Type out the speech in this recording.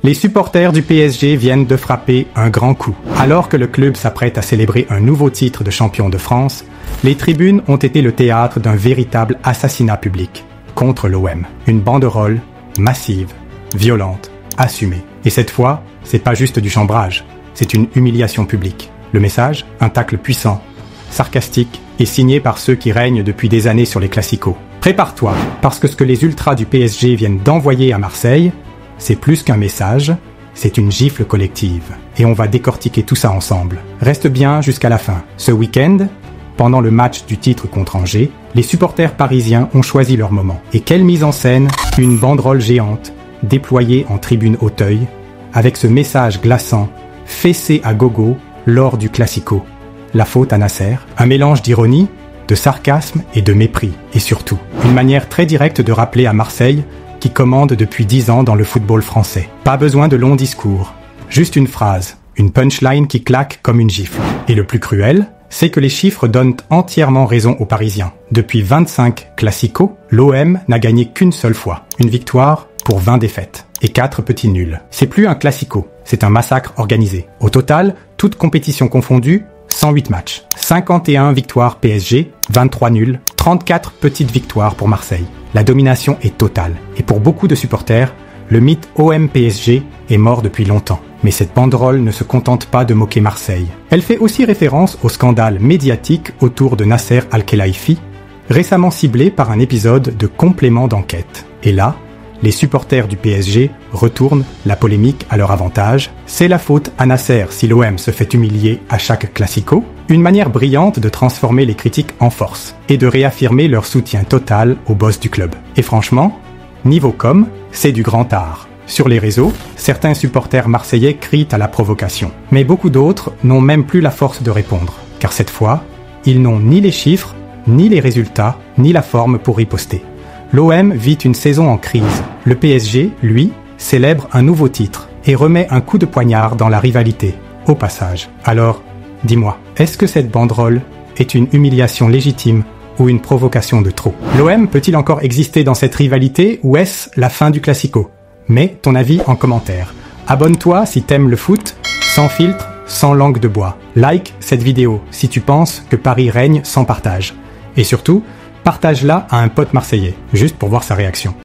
Les supporters du PSG viennent de frapper un grand coup. Alors que le club s'apprête à célébrer un nouveau titre de champion de France, les tribunes ont été le théâtre d'un véritable assassinat public contre l'OM. Une banderole massive, violente, assumée. Et cette fois, c'est pas juste du chambrage, c'est une humiliation publique. Le message, un tacle puissant, sarcastique et signé par ceux qui règnent depuis des années sur les classicos. Prépare-toi, parce que ce que les ultras du PSG viennent d'envoyer à Marseille, c'est plus qu'un message, c'est une gifle collective. Et on va décortiquer tout ça ensemble. Reste bien jusqu'à la fin. Ce week-end, pendant le match du titre contre Angers, les supporters parisiens ont choisi leur moment. Et quelle mise en scène, une banderole géante, déployée en tribune Auteuil, avec ce message glaçant, fessé à gogo lors du Classico. La faute à Nasser, un mélange d'ironie, de sarcasme et de mépris. Et surtout, une manière très directe de rappeler à Marseille qui commande depuis 10 ans dans le football français. Pas besoin de longs discours, juste une phrase, une punchline qui claque comme une gifle. Et le plus cruel, c'est que les chiffres donnent entièrement raison aux Parisiens. Depuis 25 classicos, l'OM n'a gagné qu'une seule fois. Une victoire pour 20 défaites et 4 petits nuls. C'est plus un classico, c'est un massacre organisé. Au total, toutes compétitions confondues, 108 matchs. 51 victoires PSG, 23 nuls, 34 petites victoires pour Marseille. La domination est totale. Et pour beaucoup de supporters, le mythe OM-PSG est mort depuis longtemps. Mais cette banderole ne se contente pas de moquer Marseille. Elle fait aussi référence au scandale médiatique autour de Nasser Al-Khelaifi, récemment ciblé par un épisode de complément d'enquête. Et là, les supporters du PSG retournent la polémique à leur avantage. C'est la faute à Nasser si l'OM se fait humilier à chaque classico. Une manière brillante de transformer les critiques en force et de réaffirmer leur soutien total au boss du club. Et franchement, niveau com, c'est du grand art. Sur les réseaux, certains supporters marseillais crient à la provocation. Mais beaucoup d'autres n'ont même plus la force de répondre. Car cette fois, ils n'ont ni les chiffres, ni les résultats, ni la forme pour riposter. L'OM vit une saison en crise. Le PSG, lui, célèbre un nouveau titre et remet un coup de poignard dans la rivalité, au passage. Alors, dis-moi, est-ce que cette banderole est une humiliation légitime ou une provocation de trop? L'OM peut-il encore exister dans cette rivalité ou est-ce la fin du Classico? Mets ton avis en commentaire. Abonne-toi si t'aimes le foot, sans filtre, sans langue de bois. Like cette vidéo si tu penses que Paris règne sans partage. Et surtout, partage-la à un pote marseillais, juste pour voir sa réaction.